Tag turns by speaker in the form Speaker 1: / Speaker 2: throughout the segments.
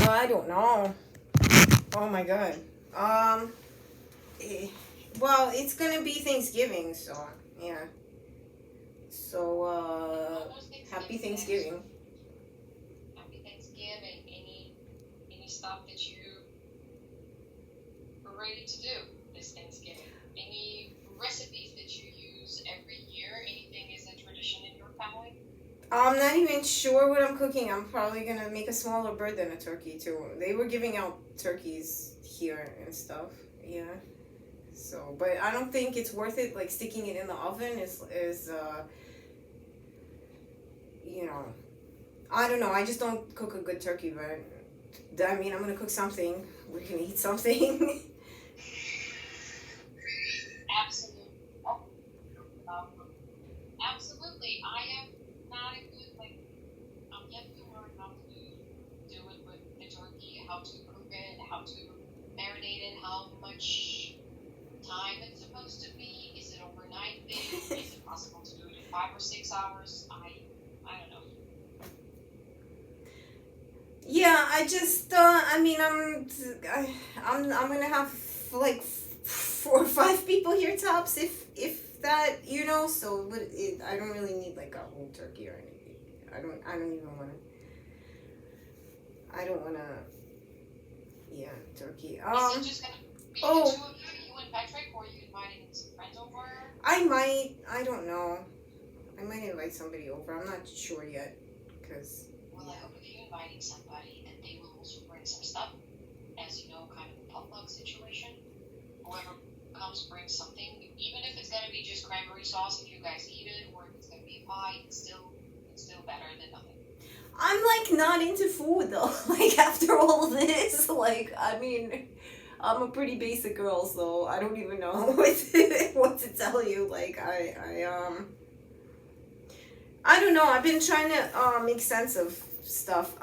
Speaker 1: I don't know. Oh my god. Eh, well, it's gonna be Thanksgiving, so yeah. So
Speaker 2: Almost
Speaker 1: happy
Speaker 2: Thanksgiving, guys.
Speaker 1: Thanksgiving.
Speaker 2: Happy Thanksgiving. Any stuff that you are ready to do this Thanksgiving? Any recipes that you use every year? Anything is a tradition in your family?
Speaker 1: I'm not even sure what I'm cooking. I'm probably gonna make a smaller bird than a turkey too. They were giving out turkeys here and stuff. Yeah. So, but I don't think it's worth it. Like sticking it in the oven is you know, I don't know. I just don't cook a good turkey, but I mean, I'm gonna cook something. We're gonna eat something.
Speaker 2: Absolutely. Oh, um, absolutely. I am not a good like. I'm yet to learn how to do it with the turkey, how to cook it, how to marinate it, how much time it's supposed to be. Is it overnight thing? Is it possible to do it in 5 or 6 hours? I don't know.
Speaker 1: Yeah, I just I mean, I'm gonna have like 4 or 5 people here tops, if that, you know. So, but I don't really need like a whole turkey or anything. I don't even wanna. I don't wanna. Yeah, turkey.
Speaker 2: Is it just gonna be the
Speaker 1: Oh,
Speaker 2: two of you, you and Patrick, or are you inviting some friends over?
Speaker 1: I might. I don't know. I might invite somebody over. I'm not sure yet, cause
Speaker 2: Well, I hope if you're inviting somebody, that they will also bring some stuff, as you know, kind of a potluck situation. Whoever comes brings something, even if it's gonna be just cranberry sauce if you guys eat it, or if it's gonna be a pie, it's still better than nothing.
Speaker 1: I'm like not into food though. Like after all of this, like I mean, I'm a pretty basic girl, so I don't even know what to tell you. Like I don't know. I've been trying to make sense of stuff.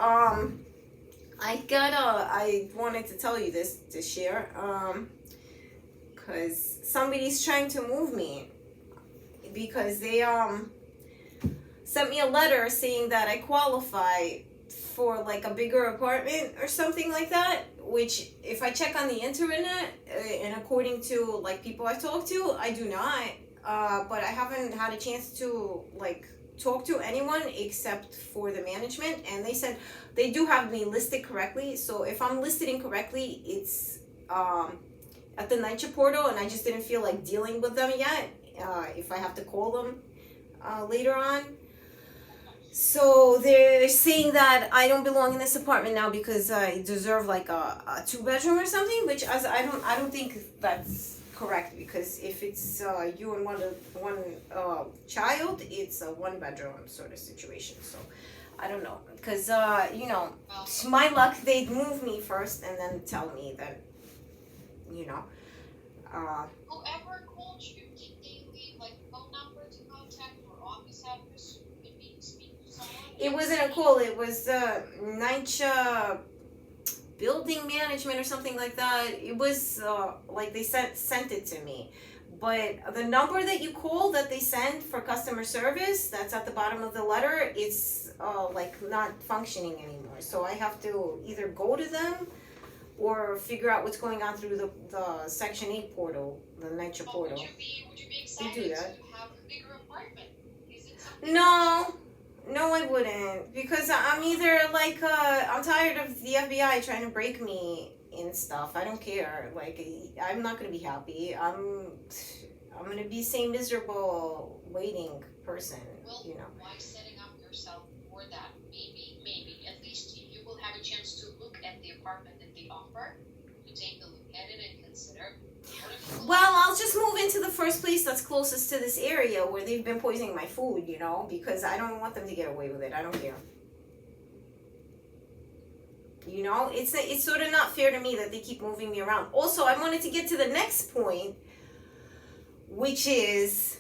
Speaker 1: I wanted to tell you this to share. Cause somebody's trying to move me because they sent me a letter saying that I qualify for like a bigger apartment or something like that. Which, if I check on the internet, and according to like people I talk to, I do not. But I haven't had a chance to like talk to anyone except for the management, and they said they do have me listed correctly. So if I'm listed incorrectly, it's at the NYCHA portal, and I just didn't feel like dealing with them yet. If I have to call them later on. So they're saying that I don't belong in this apartment now because I deserve like a 2 bedroom or something, which as I don't think that's correct, because if it's you and one child, it's a 1 bedroom sort of situation. So I don't know, because you know,
Speaker 2: Well,
Speaker 1: to my luck, they'd move me first and then tell me that, you know. Uh,
Speaker 2: whoever called you, did they leave like phone number to contact or office address so you could maybe speak to someone?
Speaker 1: it wasn't a call. It was NYCHA building management or something like that. It was like they sent it to me, but the number that you call that they send for customer service, that's at the bottom of the letter, it's like not functioning anymore. So I have to either go to them or figure out what's going on through the Section 8 portal, the NYCHA
Speaker 2: But would
Speaker 1: portal.
Speaker 2: you be
Speaker 1: They
Speaker 2: excited
Speaker 1: do
Speaker 2: to
Speaker 1: that.
Speaker 2: have a bigger apartment? Is it something
Speaker 1: No, no, I wouldn't, because I'm either like I'm tired of the FBI trying to break me and stuff. I don't care. Like I'm not gonna be happy. I'm gonna be same miserable waiting person.
Speaker 2: well,
Speaker 1: You know.
Speaker 2: why setting up yourself for that? Maybe at least you will have a chance to look at the apartment that they offer. You take a look at it and consider. What if you
Speaker 1: Well, I'll just move into the first place that's closest to this area where they've been poisoning my food. You know, because I don't want them to get away with it. I don't care. You know, it's sort of not fair to me that they keep moving me around. Also, I wanted to get to the next point, which is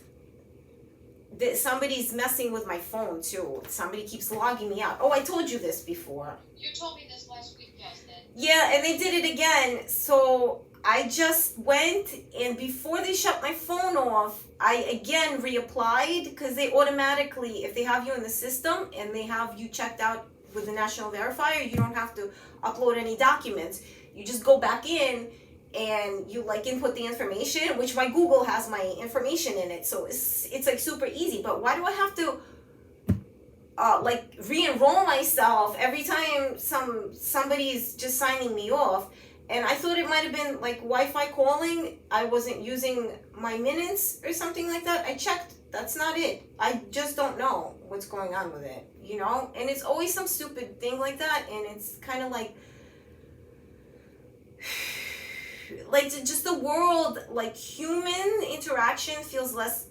Speaker 1: that somebody's messing with my phone too. Somebody keeps logging me out. Oh, I told you this before.
Speaker 2: You told me this last week, yes, that
Speaker 1: Yeah, and they did it again. So I just went, and before they shut my phone off, I again reapplied, because they automatically, if they have you in the system and they have you checked out with the National Verifier, you don't have to upload any documents. You just go back in and you like input the information, which my Google has my information in it, so it's like super easy. But why do I have to like re-enroll myself every time somebody's just signing me off? And I thought it might have been like Wi-Fi calling. I wasn't using my minutes or something like that. I checked. That's not it. I just don't know what's going on with it, you know? And it's always some stupid thing like that. And it's kind of like just the world, like human interaction feels less,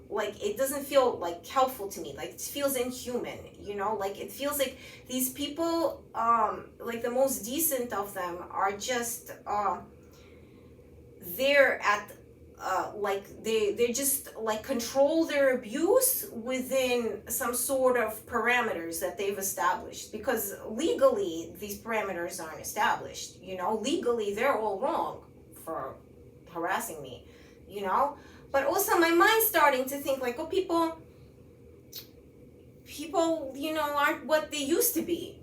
Speaker 1: like it doesn't feel like helpful to me. Like it feels inhuman, you know? Like it feels like these people, like the most decent of them are just, they're at, like they just like control their abuse within some sort of parameters that they've established, because legally these parameters aren't established, you know? Legally they're all wrong for harassing me, you know? But also my mind's starting to think like, oh, people, you know, aren't what they used to be,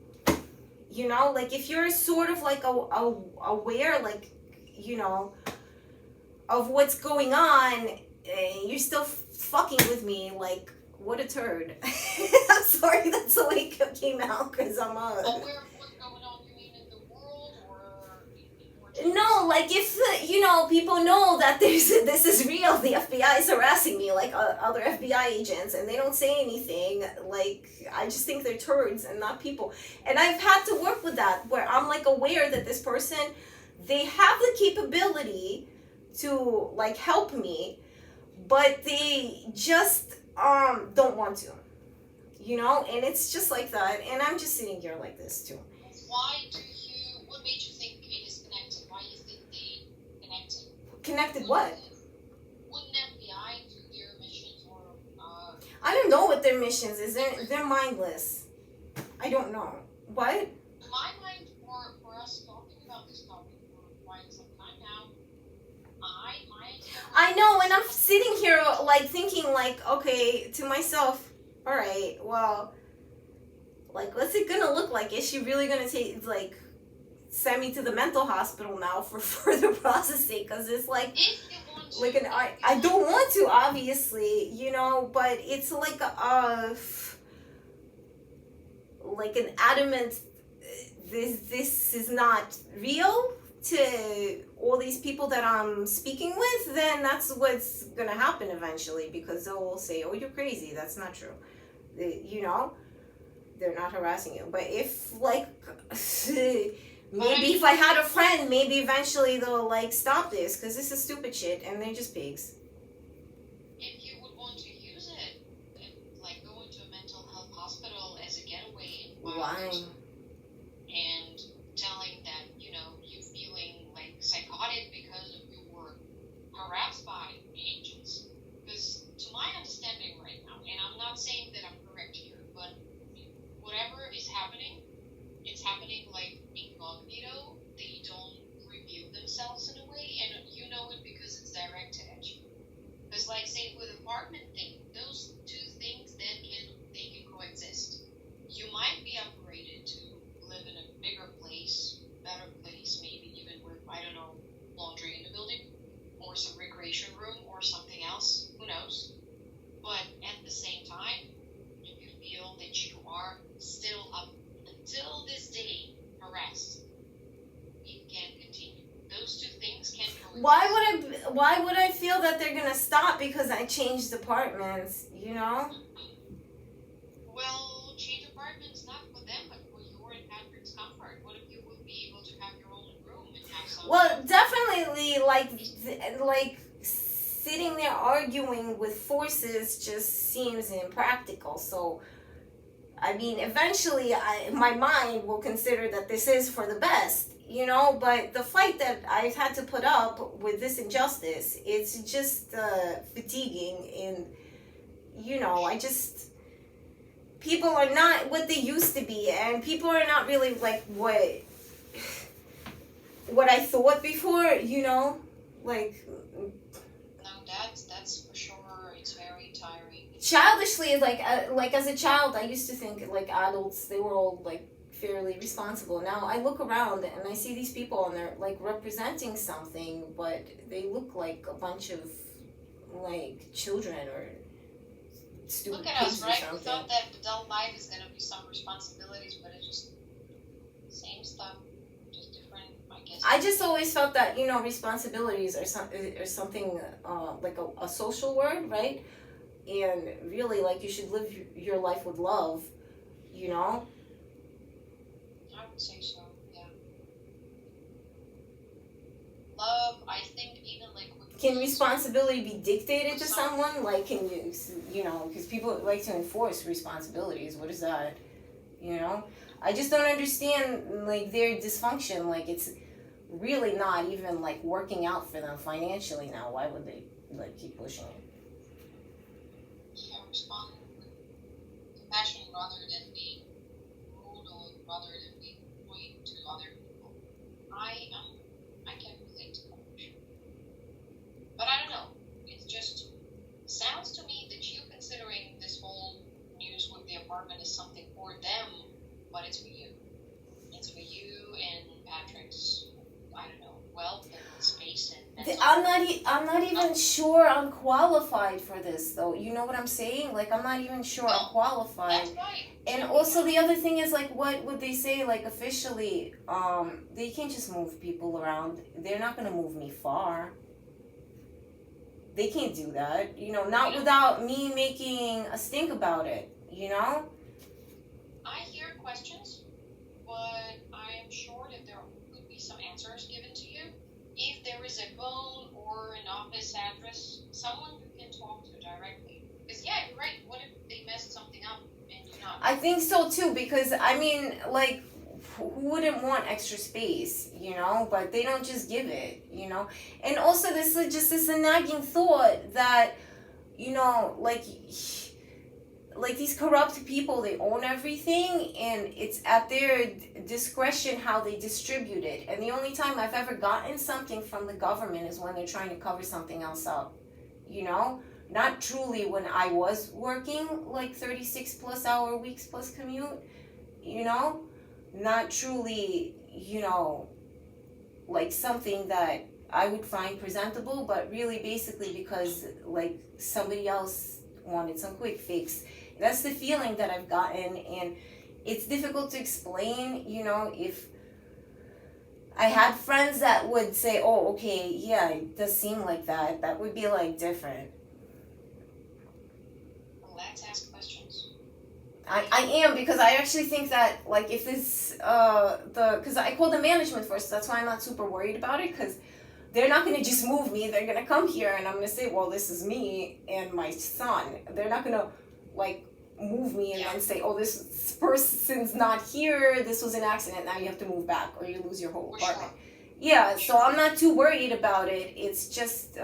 Speaker 1: you know? Like if you're sort of like aware, like, you know, of what's going on, you're still fucking with me, like, what a turd. I'm sorry, that's the way it came out, because I'm
Speaker 2: Aware of what's going on, you mean in the world, or
Speaker 1: no, like if, you know, people know that this is real, the FBI is harassing me, like other FBI agents, and they don't say anything, like, I just think they're turds and not people. And I've had to work with that, where I'm like aware that this person, they have the capability to like help me, but they just don't want to, you know? And it's just like that, and I'm just sitting here like this too.
Speaker 2: What made you think it is connected? Why you think they connected?
Speaker 1: Connected what?
Speaker 2: Wouldn't FBI do their missions, or
Speaker 1: I don't know what their missions is. They're mindless. I don't know. What?
Speaker 2: in my mind, for us talking about this topic for quite some time now,
Speaker 1: I know, and I'm sitting here like thinking like, okay, to myself, all right, well, like, what's it gonna look like? Is she really gonna send me to the mental hospital now for further processing? Because it's like,
Speaker 2: if they want to,
Speaker 1: like I don't want to, obviously, you know, but it's like like an adamant, this is not real to all these people that I'm speaking with, then that's what's gonna happen eventually, because they'll say, oh, you're crazy, that's not true. You know, they're not harassing you. But if like maybe if I had a friend, maybe eventually they'll like stop this, because this is stupid shit and they're just pigs.
Speaker 2: if you would want to use it, like go into a mental health hospital as a getaway environment,
Speaker 1: Why?
Speaker 2: and telling that, you know, you feeling like psychotic because you were harassed by agents. Because to my understanding right now, and I'm not saying that I'm correct here, but whatever is happening, it's happening like incognito. They don't reveal themselves in a way, and you know it because it's directed at you. Because like say with apartment thing, those two things then they can coexist. You might be upgraded to live in a bigger place, better place, maybe even with, I don't know, laundry in the building, or some recreation room, or something else, who knows. But at the same time, if you feel that you are still up until this day harassed, it can continue. Those two things can coexist.
Speaker 1: Why would I feel that they're gonna stop because I changed apartments, you know?
Speaker 2: Well, change apartments not for them, but for your and Patrick's comfort. What if you would be able to have your own room and have some?
Speaker 1: Well, definitely, like sitting there arguing with forces just seems impractical. So, I mean, eventually, my mind will consider that this is for the best, you know. But the fight that I've had to put up with this injustice, it's just fatiguing, and you know, people are not what they used to be, and people are not really like what I thought before, you know, like.
Speaker 2: No, that's for sure. It's very tiring.
Speaker 1: childishly, like as a child, I used to think like adults, they were all like fairly responsible. Now I look around and I see these people and they're like representing something, but they look like a bunch of like children or stupid
Speaker 2: Look at
Speaker 1: kids
Speaker 2: us,
Speaker 1: or
Speaker 2: right? We
Speaker 1: something.
Speaker 2: thought that adult life is gonna be some responsibilities, but it's just same stuff, just different, I guess.
Speaker 1: I just always felt that, you know, responsibilities are something like a social word, right? And really, like, you should live your life with love, you know.
Speaker 2: I would say so, yeah. Love, I think even like with
Speaker 1: Can responsibility be dictated to someone? Like, can you, you know, because people like to enforce responsibilities. What is that? You know, I just don't understand like their dysfunction. Like, it's really not even like working out for them financially now. Why would they like keep pushing it?
Speaker 2: yeah, respond with compassion rather than being rude or rather than being rude to other people. I can relate to that for sure. But I don't know. It just sounds to me that you considering this whole news with the apartment is something for them, but it's for you. It's for you and Patrick's, I don't know, wealth and space and mental
Speaker 1: I'm not even sure I'm qualified for this though. You know what I'm saying? Like, I'm not even sure I'm qualified.
Speaker 2: That's right.
Speaker 1: And also the other thing is, like, what would they say, like, officially? They can't just move people around. They're not gonna move me far. They can't do that, you know, not without me making a stink about it, you know.
Speaker 2: I hear questions, but I'm sure that there could be some answers given to you. If there is a phone or an office address, someone you can talk to directly. Because yeah, you're right. What if they messed something up and you're not?
Speaker 1: I think so too, because I mean, like, who wouldn't want extra space, you know? But they don't just give it, you know. And also, this is just this nagging thought that, you know, like these corrupt people, they own everything, and it's at their discretion how they distribute it. And the only time I've ever gotten something from the government is when they're trying to cover something else up, you know. Not truly when I was working like 36 plus hour weeks plus commute, you know. Not truly, you know, like something that I would find presentable, but really basically because like somebody else wanted some quick fix. That's the feeling that I've gotten, and it's difficult to explain, you know. If I had friends that would say, oh, okay, yeah, it does seem like that, that would be like different.
Speaker 2: Let's ask questions.
Speaker 1: I am, because I actually think that, like, if this, because I called the management first, that's why I'm not super worried about it, because they're not going to just move me. They're going to come here and I'm going to say, well, this is me and my son. They're not going to, like, move me and then say, oh, this person's not here. This was an accident. Now you have to move back or you lose your whole apartment. Yeah, so I'm not too worried about it. It's just,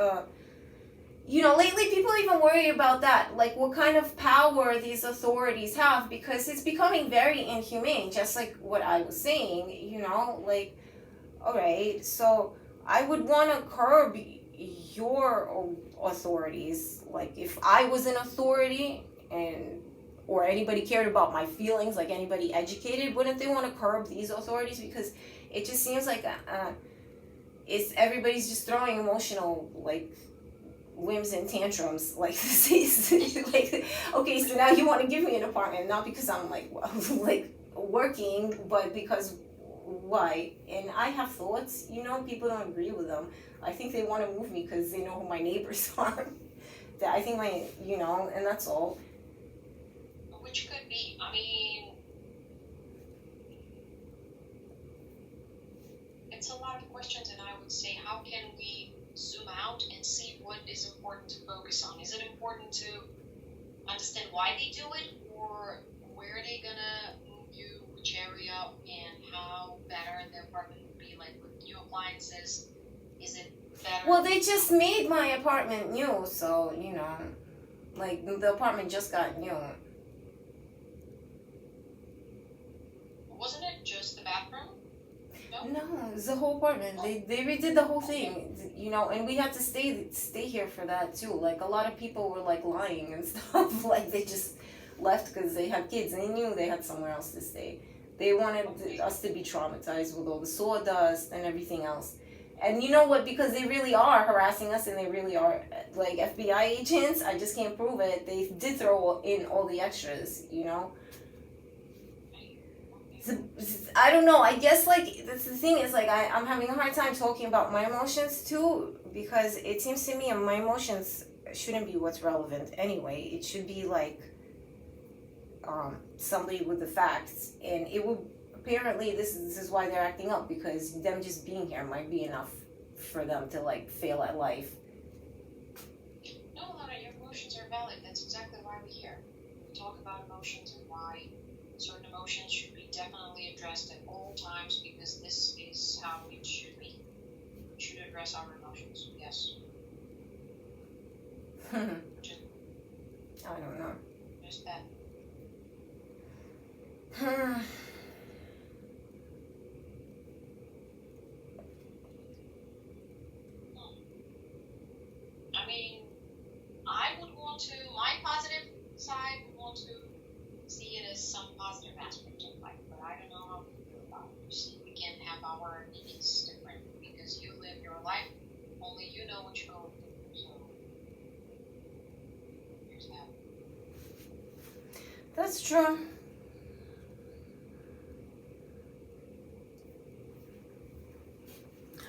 Speaker 1: you know, lately people even worry about that. Like, what kind of power these authorities have, because it's becoming very inhumane, just like what I was saying, you know, like, all right, so I would want to curb your authorities. Like, if I was an authority and or anybody cared about my feelings, like anybody educated, wouldn't they want to curb these authorities? Because it just seems like it's everybody's just throwing emotional like whims and tantrums like this. Like, okay, so now you want to give me an apartment, not because I'm like like working, but because why? And I have thoughts, you know, people don't agree with them. I think they want to move me because they know who my neighbors are. That I think my, you know, and that's all.
Speaker 2: Which could be, I mean, it's a lot of questions, and I would say, how can we zoom out and see what is important to focus on? Is it important to understand why they do it, or where are they gonna move you, which area, and how better the apartment would be, like with new appliances? Is it better?
Speaker 1: Well, they just made my apartment new, so, you know, like, the apartment just got new.
Speaker 2: Wasn't it just the bathroom? No?
Speaker 1: No, it's the whole apartment. They redid the whole thing, and we had to stay here for that too. Like a lot of people were like lying and stuff. Like they just left because they had kids. They knew they had somewhere else to stay. They wanted us to be traumatized with all the sawdust and everything else. And you know what? Because they really are harassing us, and they really are like FBI agents. I just can't prove it. They did throw in all the extras. I don't know. I guess like that's the thing is like I'm having a hard time talking about my emotions too, because it seems to me my emotions shouldn't be what's relevant anyway. It should be like somebody with the facts, and it will apparently this is why they're acting up, because them just being here might be enough for them to like fail at life.
Speaker 2: No, Lana, your emotions are valid. That's exactly why we're here. We talk about emotions and why certain emotions should be definitely addressed at all times, because this is how it should be. We should address our emotions, yes. Just,
Speaker 1: I don't know.
Speaker 2: just that. I mean, I would want to, my positive side would want to see it as some positive aspect of life, but I don't know how you feel about it. You see, we can have our opinions different because you live your life, only you know what you're going through, so here's that.
Speaker 1: That's true.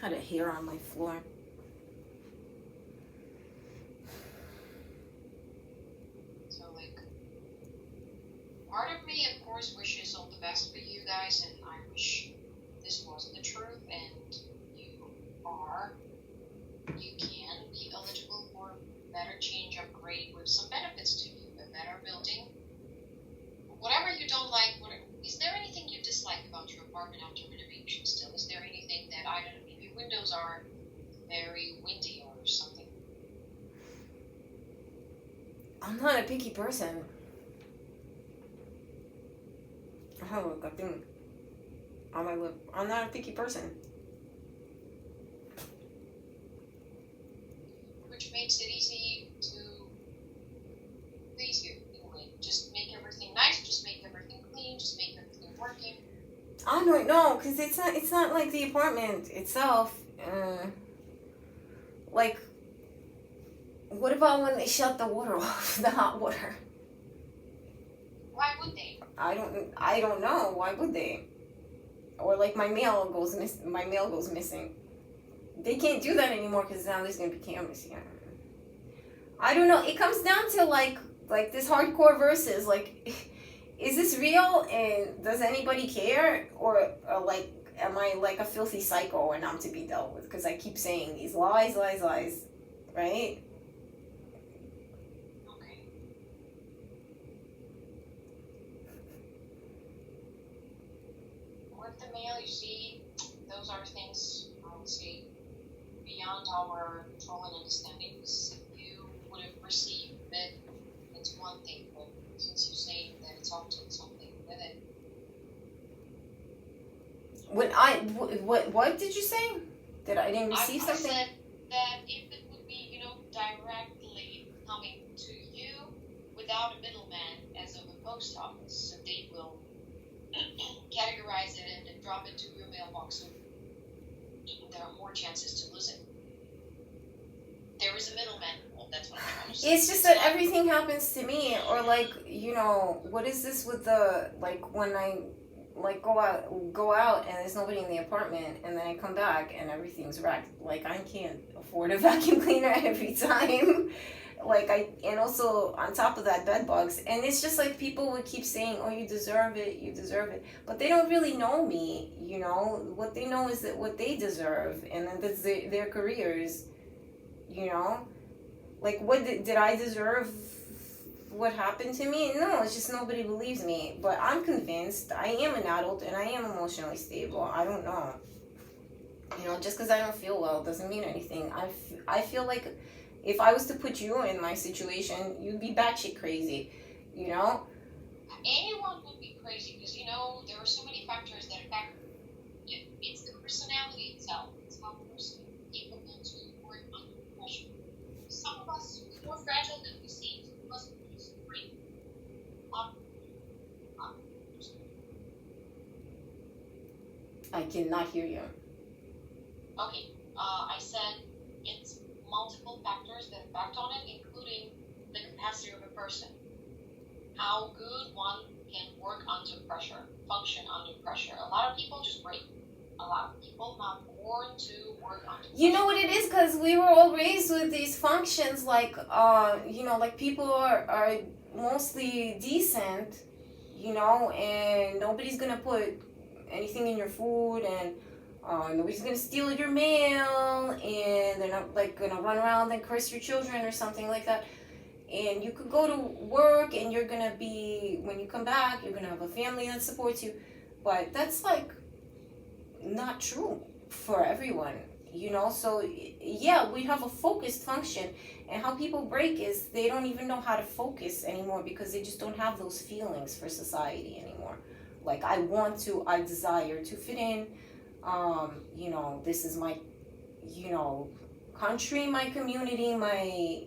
Speaker 1: Had a hair on my floor.
Speaker 2: So, like, part of me, of course, wishes all the best for you guys, and I wish this was the truth, and you can be eligible for a better change upgrade with some benefits to you, a better building. Whatever you don't like, is there anything you dislike about your apartment after renovation still? Is there anything that, I don't know, maybe windows are very windy or something?
Speaker 1: I'm not a picky person. Oh, look, a thing on my lip. I'm not a picky person.
Speaker 2: Which makes it easy to please you in a way. Just make everything nice, just make everything clean, just make everything working.
Speaker 1: I don't know, cause it's not like the apartment itself. Like, what about when they shut the water off, the hot water?
Speaker 2: Why would they?
Speaker 1: I don't know. Why would they? Or like my mail goes missing. They can't do that anymore because now there's gonna be cameras here. I don't know. It comes down to like this hardcore versus like, is this real and does anybody care, or like am I like a filthy psycho and I'm to be dealt with because I keep saying these lies, right?
Speaker 2: Okay. With the mail, you see, those are things, I would say, beyond our control and understanding. Because if you would have received it, it's one thing, but since you say that it's often something with it.
Speaker 1: What did you say? That I didn't receive something?
Speaker 2: I said that if it would be, directly coming to you without a middleman as of a post office, so they will categorize it and then drop it to your mailbox, so there are more chances to lose it. There is a middleman. Well, that's what I'm trying to say.
Speaker 1: It's just that everything happens to me, or like, what is this with the, like, when I, like, go out and there's nobody in the apartment, and then I come back and everything's wrecked. Like, I can't afford a vacuum cleaner every time. And also on top of that, bed bugs. And it's just like people would keep saying, oh, you deserve it. But they don't really know me, What they know is that what they deserve, and then that's their careers, Like, what did I deserve what happened to me? No, it's just nobody believes me. But I'm convinced I am an adult and I am emotionally stable. I don't know. Just because I don't feel well doesn't mean anything. I feel like if I was to put you in my situation, you'd be batshit crazy,
Speaker 2: Anyone would be crazy because, there are so many factors that affect It's the personality itself. It's how a person is capable to work under pressure. Some of us are more fragile than we seem. Some of us are just great. Um, um,
Speaker 1: I cannot hear you.
Speaker 2: okay, I said it's multiple factors that affect on it, including the capacity of a person. How good one can work under pressure, function under pressure. A lot of people just break. A lot of people not born to work under pressure.
Speaker 1: You know what it is? Because we were all raised with these functions, like, like people are mostly decent, and nobody's gonna put anything in your food, and nobody's gonna steal your mail, and they're not like gonna run around and curse your children or something like that. And you could go to work, and you're gonna be, when you come back, you're gonna have a family that supports you. But that's like not true for everyone, so yeah, we have a focused function, and how people break is they don't even know how to focus anymore because they just don't have those feelings for society anymore. Like, I desire to fit in. This is my country, my community, my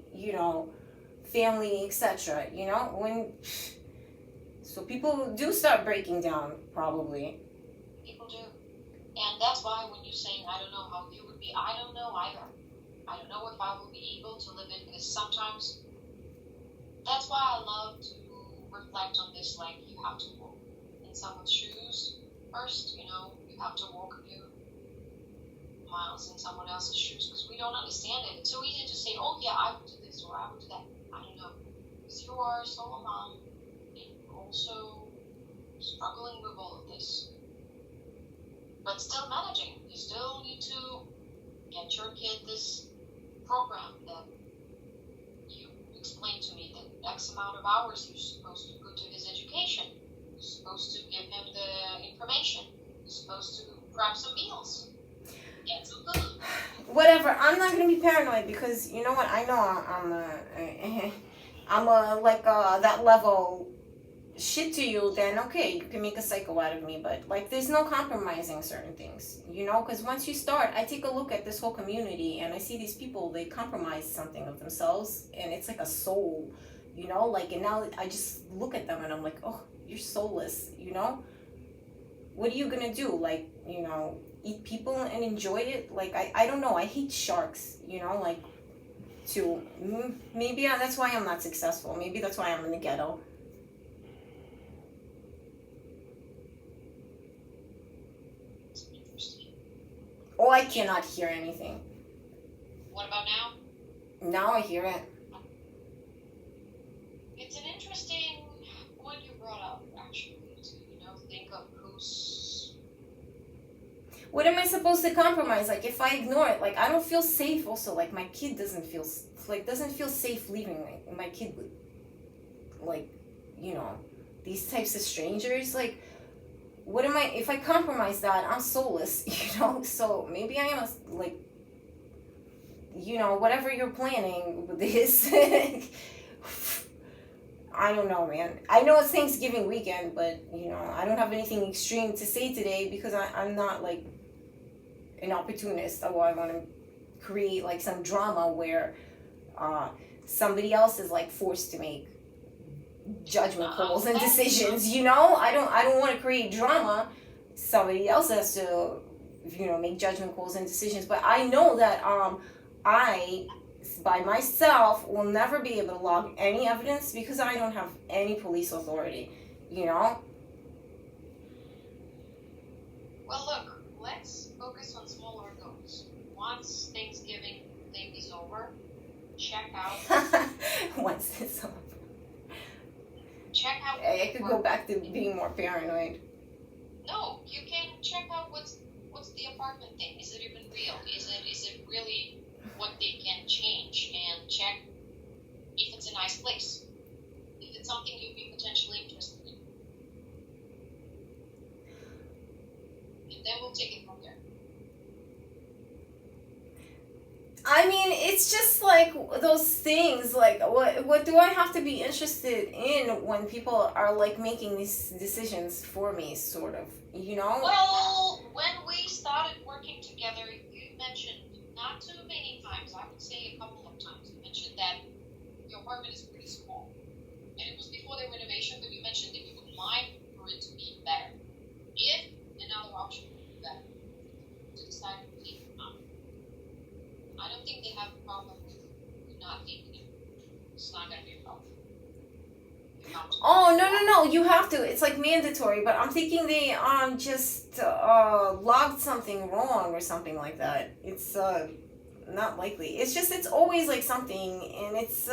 Speaker 1: family, etc. When so people do start breaking down, probably.
Speaker 2: People do. And that's why when you're saying, I don't know how you would be, I don't know either. I don't know if I will be able to live in, because sometimes, that's why I love to reflect on this, like, you have to walk in someone's shoes first, you have to walk a few miles in someone else's shoes, because we don't understand it. It's so easy to say, oh yeah, I would do this, or I would do that. I don't know. Because you are a solo mom, and also struggling with all of this. But still managing. You still need to get your kid this program that you explained to me, that X amount of hours you're supposed to put to his education. You're supposed to give him the information. You're supposed to grab some meals. Get some food.
Speaker 1: Whatever. I'm not gonna be paranoid because you know what? I know I'm a like that level shit to you, then okay, you can make a psycho out of me, but like there's no compromising certain things, because once you start, I take a look at this whole community and I see these people, they compromise something of themselves, and it's like a soul, and now I just look at them and I'm like, oh, you're soulless, what are you gonna do, like, eat people and enjoy it? Like, I don't know, I hate sharks, like, too. Maybe that's why I'm not successful, maybe that's why I'm in the ghetto. Oh, I cannot hear anything.
Speaker 2: What about now?
Speaker 1: Now I hear it.
Speaker 2: It's an interesting point you brought up, actually, to, think of who's...
Speaker 1: What am I supposed to compromise? Like, if I ignore it, like, I don't feel safe also. Like, my kid doesn't feel safe leaving my kid with, like, these types of strangers. Like, what am I, if I compromise that, I'm soulless, so maybe I am like, whatever you're planning with this, I don't know, man. I know it's Thanksgiving weekend, but, I don't have anything extreme to say today because I'm not, like, an opportunist, or I want to create, like, some drama where somebody else is, like, forced to make judgment calls and decisions, I don't want to create drama. Somebody else has to, make judgment calls and decisions. But I know that I, by myself, will never be able to log any evidence because I don't have any police authority,
Speaker 2: Well, look, let's focus on smaller goals. Once Thanksgiving thing is over, check out...
Speaker 1: Once it's over.
Speaker 2: Check out...
Speaker 1: I could go back to being more paranoid.
Speaker 2: No, you can check out what's the apartment thing. Is it even real? Is it really what they can change? And check if it's a nice place. If it's something you'd be potentially interested in. And then we'll take it from there.
Speaker 1: I mean, it's just like those things. Like, what do I have to be interested in when people are like making these decisions for me, sort of, you know?
Speaker 2: Well, when we started working together, you mentioned not too many times, I would say a couple of times, you mentioned that your apartment is pretty small. And it was before the renovation, but you mentioned that you would like for it to be better. If another option would be better, to decide to take it out. I don't think they have a problem with you not taking it. It's not going to be a problem.
Speaker 1: Oh, no, you have to. It's like mandatory, but I'm thinking they just logged something wrong or something like that. It's not likely. It's just it's always like something, and it's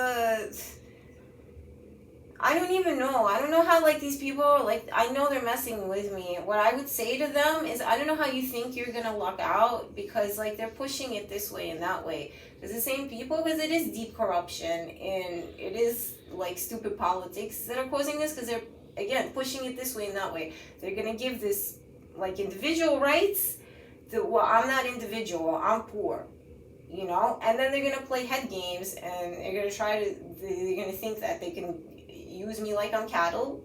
Speaker 1: I don't even know. I don't know how like these people like I know they're messing with me. What I would say to them is I don't know how you think you're gonna luck out because like they're pushing it this way and that way. It's the same people because it is deep corruption and it is like stupid politics that are causing this because they're again pushing it this way and that way. They're gonna give this like individual rights. Well, I'm not individual. I'm poor. You know, and then they're gonna play head games and they're gonna they're gonna think that they can use me like I'm cattle,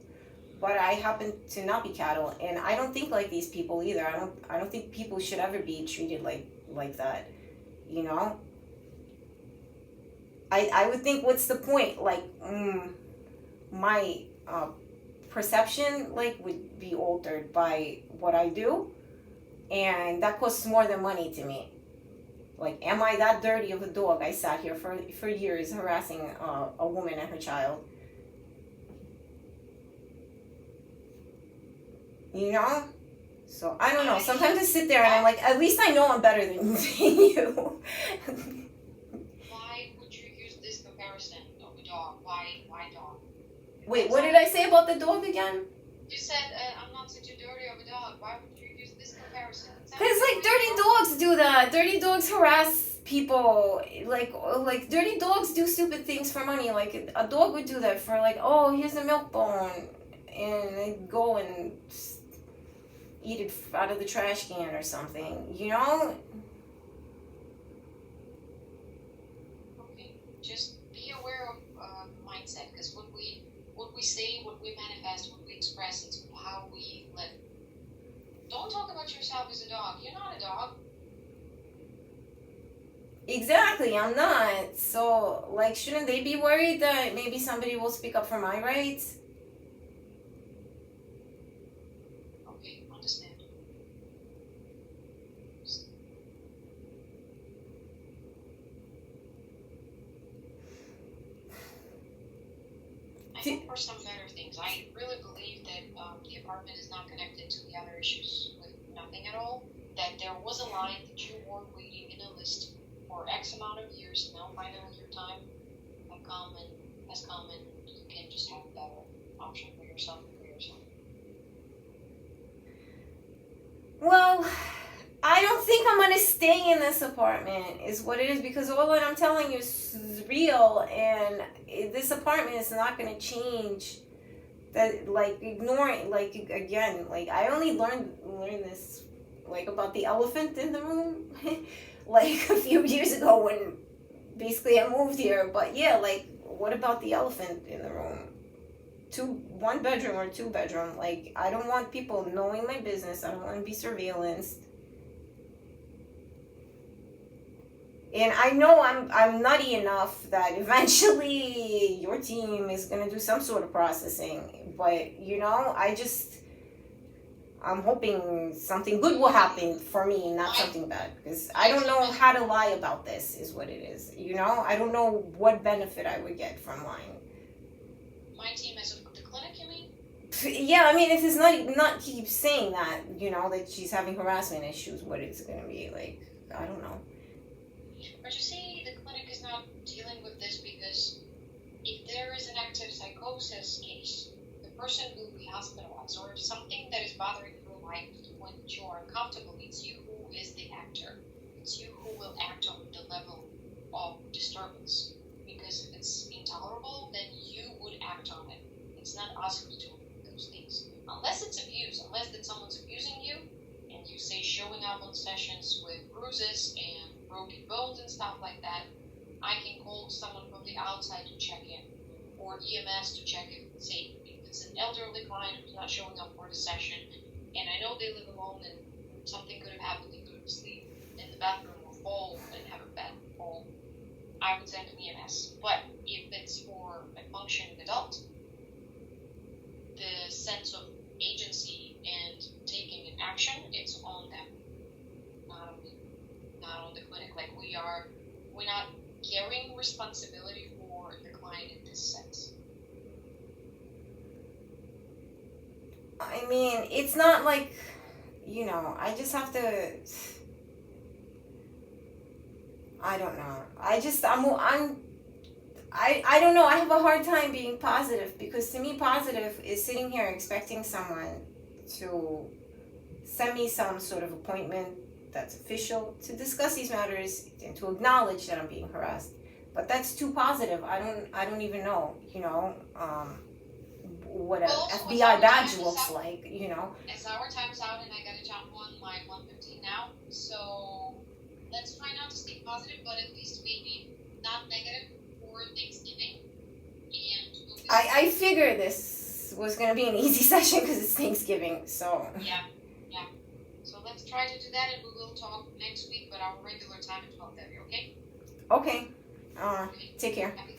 Speaker 1: but I happen to not be cattle, and I don't think like these people either. I don't think people should ever be treated like that, you know. I would think what's the point? Like, my perception like would be altered by what I do, and that costs more than money to me. Like, am I that dirty of a dog? I sat here for years harassing a woman and her child. You know? So, I don't know. Sometimes I sit there and I'm like, at least I know I'm better than you.
Speaker 2: Why would you use this comparison of a dog? Why dog?
Speaker 1: Wait, what did I say about the dog again?
Speaker 2: You said, I'm not such a dirty of a dog. Why would you use this comparison?
Speaker 1: Because, like, dirty dogs do that. Dirty dogs harass people. Like, dirty dogs do stupid things for money. Like, a dog would do that for, like, oh, here's a milk bone. And they go and eat it out of the trash can or something, you know?
Speaker 2: Okay, just be aware of mindset, because what we say, what we manifest, what we express, it's how we live. Don't talk about yourself as a dog. You're not a dog.
Speaker 1: Exactly, I'm not. So, like, shouldn't they be worried that maybe somebody will speak up for my rights?
Speaker 2: Okay, understand. I hope for some better things. I really believe that the apartment is not connected to the other issues with nothing at all. That there was a line that you were waiting in a list for X amount of years. Now finally your time has come and you can just have a better option for yourself and for yourself.
Speaker 1: Well, I don't think I'm gonna stay in this apartment, is what it is, because all that I'm telling you is real, and this apartment is not gonna change. That, like, ignoring, like, again, like, I only learned this, like, about the elephant in the room, like, a few years ago when basically I moved here, but yeah, like, what about the elephant in the room? 1 bedroom or 2 bedroom, like, I don't want people knowing my business, I don't want to be surveillanced. And I know I'm nutty enough that eventually your team is gonna do some sort of processing. But you know, I'm hoping something good will happen for me, not something bad. Because I don't know how to lie about this, is what it is. You know, I don't know what benefit I would get from lying.
Speaker 2: My team as of the clinic, you mean?
Speaker 1: Yeah, I mean, if it's not keep saying that, you know, that she's having harassment issues, what it's gonna be like, I don't know.
Speaker 2: But you see, the clinic is not dealing with this because if there is an active psychosis case, the person will be hospitalized, or if something that is bothering your life to the point that you are uncomfortable, it's you who is the actor. It's you who will act on the level of disturbance. Because if it's intolerable, then you would act on it. It's not us who's doing those things. Unless it's abuse, unless that someone's abusing you, and you say showing up on sessions with bruises and broken bones and stuff like that, I can call someone from the outside to check in, or EMS to check if, say, if it's an elderly client who's not showing up for the session, and I know they live alone and something could have happened, they could sleep in the bathroom or fall and have a bad fall, I would send an EMS. But if it's for a functioning adult, the sense of agency and taking an action, it's on them, not on me, not on the clinic. Like we're not carrying responsibility for the client in this sense.
Speaker 1: I mean, it's not like, I just have to. I don't know. I don't know. I have a hard time being positive because to me, positive is sitting here expecting someone to send me some sort of appointment that's official to discuss these matters and to acknowledge that I'm being harassed. But that's too positive. I don't even know, what a
Speaker 2: Well, also,
Speaker 1: FBI badge
Speaker 2: time is
Speaker 1: looks
Speaker 2: up.
Speaker 1: like,
Speaker 2: As our time's out and I gotta jump on my 1:15 now, so let's try not to stay positive, but at least maybe not negative for Thanksgiving. And we'll
Speaker 1: I figure this was going to be an easy session because it's Thanksgiving, so.
Speaker 2: Yeah. So let's try to do that, and we will talk next week, but our regular time at 12:30. Okay?
Speaker 1: Okay.
Speaker 2: Okay.
Speaker 1: Take care.
Speaker 2: Happy